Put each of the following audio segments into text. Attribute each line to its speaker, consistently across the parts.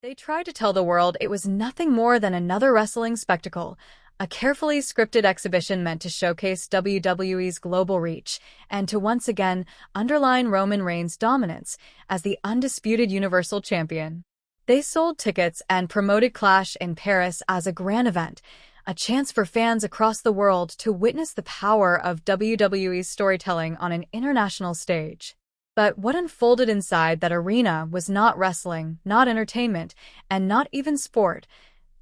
Speaker 1: They tried to tell the world it was nothing more than another wrestling spectacle, a carefully scripted exhibition meant to showcase WWE's global reach and to once again underline Roman Reigns' dominance as the undisputed Universal Champion. They sold tickets and promoted Clash in Paris as a grand event, a chance for fans across the world to witness the power of WWE's storytelling on an international stage. But what unfolded inside that arena was not wrestling, not entertainment, and not even sport.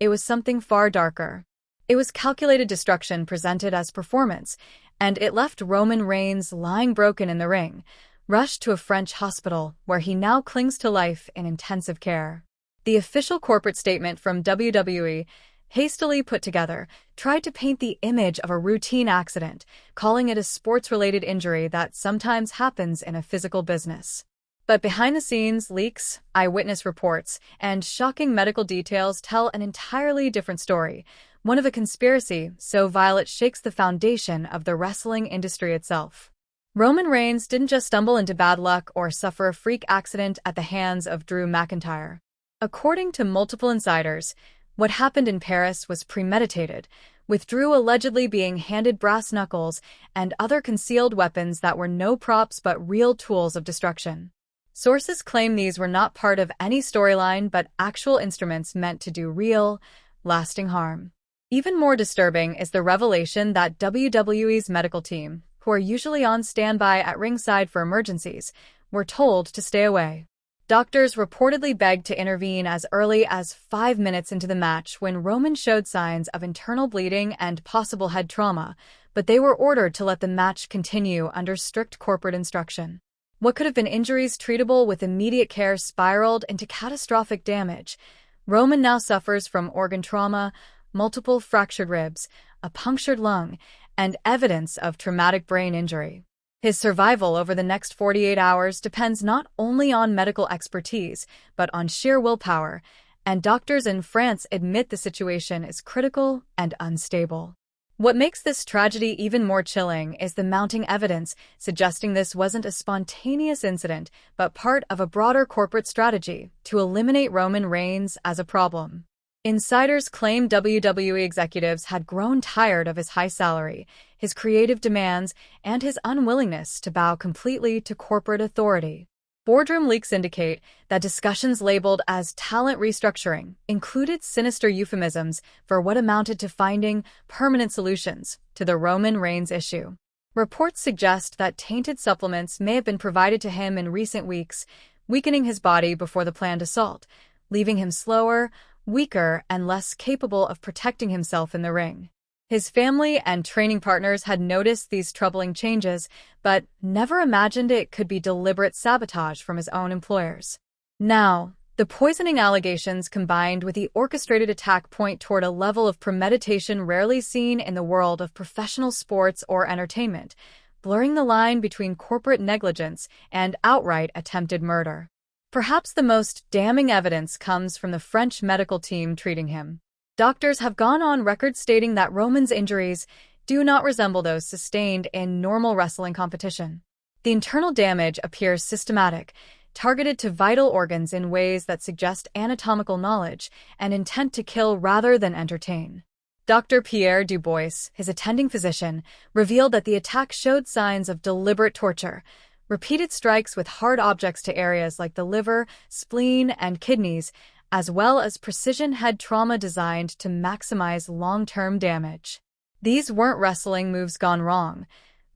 Speaker 1: It was something far darker. It was calculated destruction presented as performance, and it left Roman Reigns lying broken in the ring, rushed to a French hospital where he now clings to life in intensive care. The official corporate statement from WWE, hastily put together, tried to paint the image of a routine accident, calling it a sports-related injury that sometimes happens in a physical business. But behind the scenes, leaks, eyewitness reports, and shocking medical details tell an entirely different story, one of a conspiracy so vile it shakes the foundation of the wrestling industry itself. Roman Reigns didn't just stumble into bad luck or suffer a freak accident at the hands of Drew McIntyre. According to multiple insiders, what happened in Paris was premeditated, with Drew allegedly being handed brass knuckles and other concealed weapons that were no props but real tools of destruction. Sources claim these were not part of any storyline but actual instruments meant to do real, lasting harm. Even more disturbing is the revelation that WWE's medical team, who are usually on standby at ringside for emergencies, were told to stay away. Doctors reportedly begged to intervene as early as 5 minutes into the match when Roman showed signs of internal bleeding and possible head trauma, but they were ordered to let the match continue under strict corporate instruction. What could have been injuries treatable with immediate care spiraled into catastrophic damage. Roman now suffers from organ trauma, multiple fractured ribs, a punctured lung, and evidence of traumatic brain injury. His survival over the next 48 hours depends not only on medical expertise, but on sheer willpower, and doctors in France admit the situation is critical and unstable. What makes this tragedy even more chilling is the mounting evidence suggesting this wasn't a spontaneous incident, but part of a broader corporate strategy to eliminate Roman Reigns as a problem. Insiders claim WWE executives had grown tired of his high salary, his creative demands, and his unwillingness to bow completely to corporate authority. Boardroom leaks indicate that discussions labeled as talent restructuring included sinister euphemisms for what amounted to finding permanent solutions to the Roman Reigns issue. Reports suggest that tainted supplements may have been provided to him in recent weeks, weakening his body before the planned assault, leaving him slower, weaker, and less capable of protecting himself in the ring. His family and training partners had noticed these troubling changes, but never imagined it could be deliberate sabotage from his own employers. Now, the poisoning allegations combined with the orchestrated attack point toward a level of premeditation rarely seen in the world of professional sports or entertainment, blurring the line between corporate negligence and outright attempted murder. Perhaps the most damning evidence comes from the French medical team treating him. Doctors have gone on record stating that Roman's injuries do not resemble those sustained in normal wrestling competition. The internal damage appears systematic, targeted to vital organs in ways that suggest anatomical knowledge and intent to kill rather than entertain. Dr. Pierre Dubois, his attending physician, revealed that the attack showed signs of deliberate torture, repeated strikes with hard objects to areas like the liver, spleen, and kidneys, as well as precision head trauma designed to maximize long-term damage. These weren't wrestling moves gone wrong.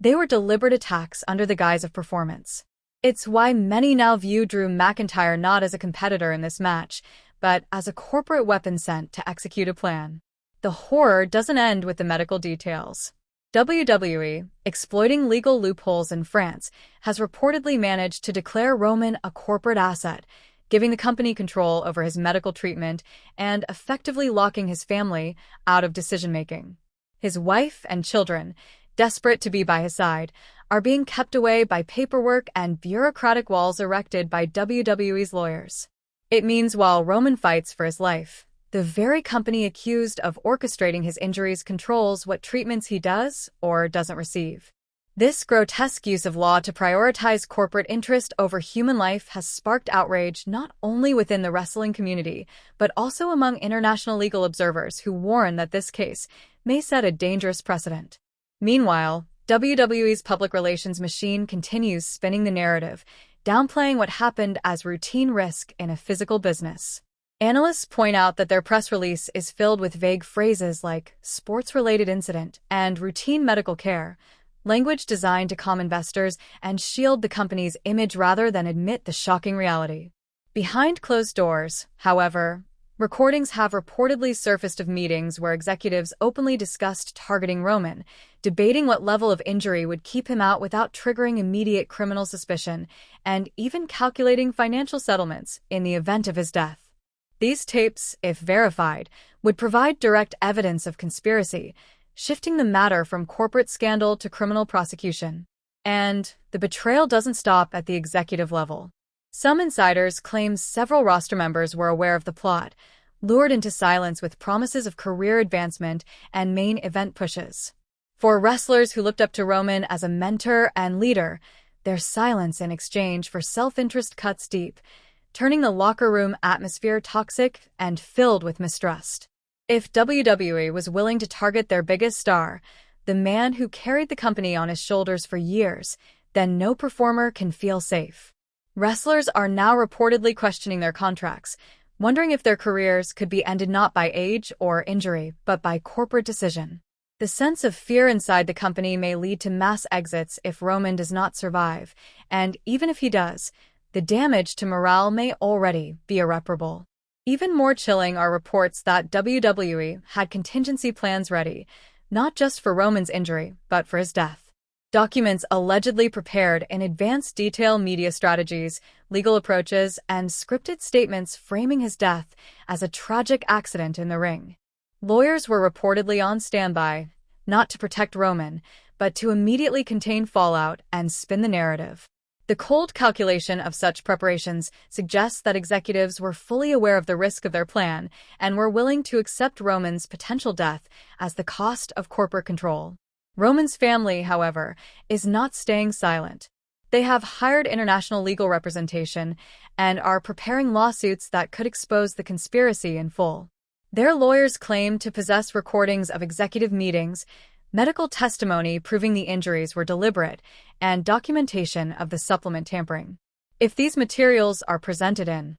Speaker 1: They were deliberate attacks under the guise of performance. It's why many now view Drew McIntyre not as a competitor in this match, but as a corporate weapon sent to execute a plan. The horror doesn't end with the medical details. WWE, exploiting legal loopholes in France, has reportedly managed to declare Roman a corporate asset, giving the company control over his medical treatment and effectively locking his family out of decision-making. His wife and children, desperate to be by his side, are being kept away by paperwork and bureaucratic walls erected by WWE's lawyers. It means while Roman fights for his life, the very company accused of orchestrating his injuries controls what treatments he does or doesn't receive. This grotesque use of law to prioritize corporate interest over human life has sparked outrage not only within the wrestling community, but also among international legal observers who warn that this case may set a dangerous precedent. Meanwhile, WWE's public relations machine continues spinning the narrative, downplaying what happened as routine risk in a physical business. Analysts point out that their press release is filled with vague phrases like sports-related incident and routine medical care, language designed to calm investors and shield the company's image rather than admit the shocking reality. Behind closed doors, however, recordings have reportedly surfaced of meetings where executives openly discussed targeting Roman, debating what level of injury would keep him out without triggering immediate criminal suspicion, and even calculating financial settlements in the event of his death. These tapes, if verified, would provide direct evidence of conspiracy, shifting the matter from corporate scandal to criminal prosecution. And the betrayal doesn't stop at the executive level. Some insiders claim several roster members were aware of the plot, lured into silence with promises of career advancement and main event pushes. For wrestlers who looked up to Roman as a mentor and leader, their silence in exchange for self-interest cuts deep, turning the locker room atmosphere toxic and filled with mistrust. If WWE was willing to target their biggest star, the man who carried the company on his shoulders for years, then no performer can feel safe. Wrestlers are now reportedly questioning their contracts, wondering if their careers could be ended not by age or injury, but by corporate decision. The sense of fear inside the company may lead to mass exits if Roman does not survive, and even if he does, the damage to morale may already be irreparable. Even more chilling are reports that WWE had contingency plans ready, not just for Roman's injury, but for his death. Documents allegedly prepared in advance detail media strategies, legal approaches, and scripted statements framing his death as a tragic accident in the ring. Lawyers were reportedly on standby, not to protect Roman, but to immediately contain fallout and spin the narrative. The cold calculation of such preparations suggests that executives were fully aware of the risk of their plan and were willing to accept Roman's potential death as the cost of corporate control. Roman's family, however, is not staying silent. They have hired international legal representation and are preparing lawsuits that could expose the conspiracy in full. Their lawyers claim to possess recordings of executive meetings, medical testimony proving the injuries were deliberate, and documentation of the supplement tampering. If these materials are presented in